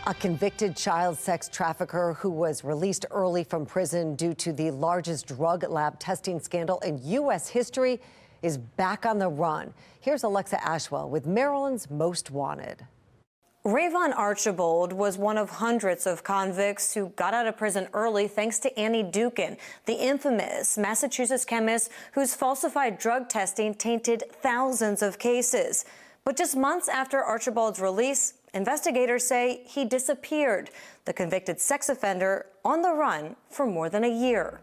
A convicted child sex trafficker who was released early from prison due to the largest drug lab testing scandal in U.S. history is back on the run. Here's Alexa Ashwell with Maryland's Most Wanted. Rayvon Archibald was one of hundreds of convicts who got out of prison early thanks to Annie Dookhan, the infamous Massachusetts chemist whose falsified drug testing tainted thousands of cases. But just months after Archibald's release, investigators say he disappeared, the convicted sex offender on the run for more than a year.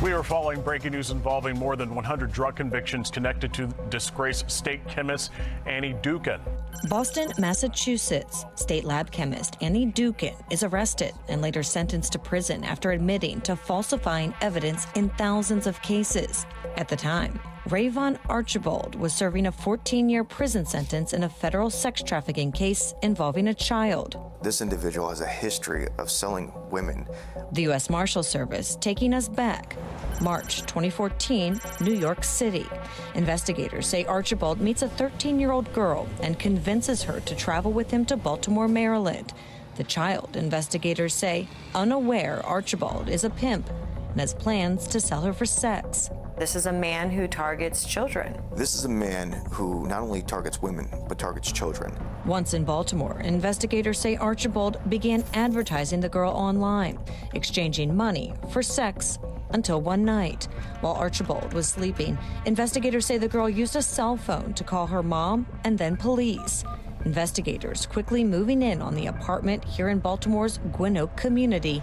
We are following breaking news involving more than 100 drug convictions connected to disgraced state chemist Annie Dookhan. Boston, Massachusetts state lab chemist Annie Dookhan is arrested and later sentenced to prison after admitting to falsifying evidence in thousands of cases. At the time, Rayvon Archibald was serving a 14-year prison sentence in a federal sex trafficking case involving a child. This individual has a history of selling women. The US Marshals Service taking us back. March 2014, New York City. Investigators say Archibald meets a 13-year-old girl and convinces her to travel with him to Baltimore, Maryland. The child, investigators say, unaware Archibald is a pimp and has plans to sell her for sex. This is a man who targets children. This is a man who not only targets women, but targets children. Once in Baltimore, investigators say Archibald began advertising the girl online, exchanging money for sex, until one night. While Archibald was sleeping, investigators say the girl used a cell phone to call her mom and then police. Investigators quickly moving in on the apartment here in Baltimore's Gwynn Oak community,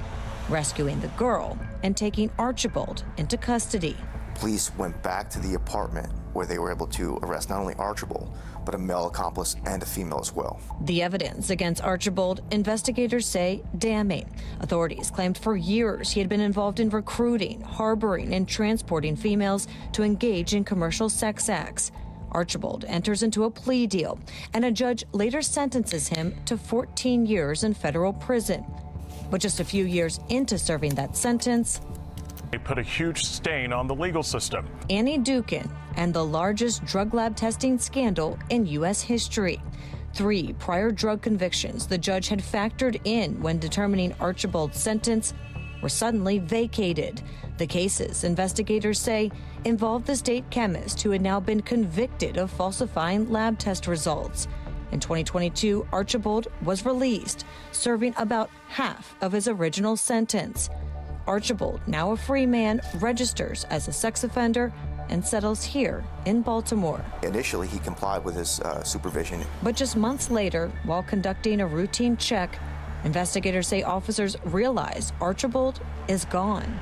rescuing the girl and taking Archibald into custody. Police went back to the apartment where they were able to arrest not only Archibald, but a male accomplice and a female as well. The evidence against Archibald, investigators say, damning. Authorities claimed for years he had been involved in recruiting, harboring, and transporting females to engage in commercial sex acts. Archibald enters into a plea deal, and a judge later sentences him to 14 years in federal prison. But just a few years into serving that sentence, They put a huge stain on the legal system. Annie Dookhan and the largest drug lab testing scandal in U.S. history. 3 prior drug convictions the judge had factored in when determining Archibald's sentence were suddenly vacated. The cases, investigators say, involved the state chemist who had now been convicted of falsifying lab test results. In 2022, Archibald was released, serving about half of his original sentence. Archibald, now a free man, registers as a sex offender and settles here in Baltimore. Initially, he complied with his supervision. But just months later, while conducting a routine check, investigators say officers realize Archibald is gone.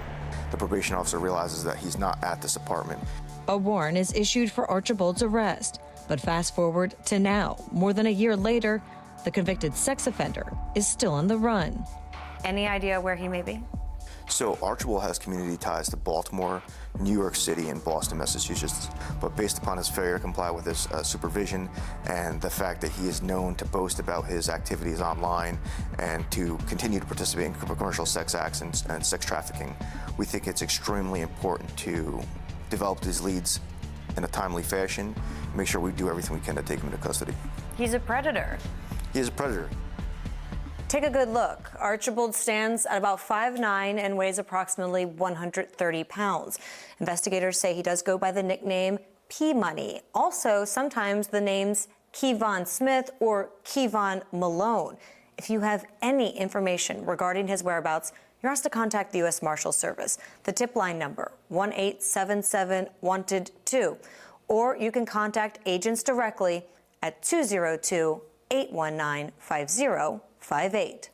The probation officer realizes that he's not at this apartment. A warrant is issued for Archibald's arrest. But fast forward to now, more than a year later, the convicted sex offender is still on the run. Any idea where he may be? So Archibald has community ties to Baltimore, New York City, and Boston, Massachusetts. But based upon his failure to comply with his supervision and the fact that he is known to boast about his activities online and to continue to participate in commercial sex acts and sex trafficking, we think it's extremely important to develop these leads in a timely fashion, make sure we do everything we can to take him into custody. He's a predator. He is a predator. Take a good look. Archibald stands at about 5'9" and weighs approximately 130 pounds. Investigators say he does go by the nickname P-Money. Also, sometimes the names Kevon Smith or Kevon Malone. If you have any information regarding his whereabouts, you're asked to contact the US Marshals Service. The tip line number, 1-877-WANTED-2. Or you can contact agents directly at 202-819-5058.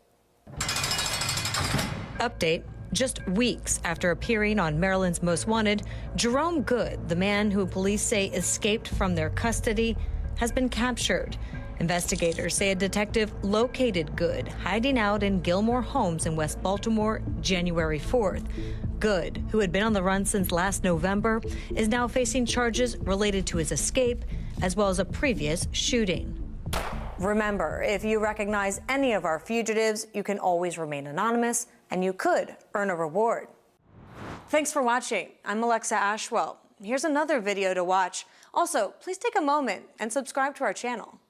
Update. Just weeks after appearing on Maryland's Most Wanted, Jerome Good, the man who police say escaped from their custody, has been captured. Investigators say a detective located Good hiding out in Gilmore Homes in West Baltimore January 4th. Good, who had been on the run since last November, is now facing charges related to his escape, as well as a previous shooting. Remember, if you recognize any of our fugitives, you can always remain anonymous, and you could earn a reward. Thanks for watching. I'm Alexa Ashwell. Here's another video to watch. Also, please take a moment and subscribe to our channel.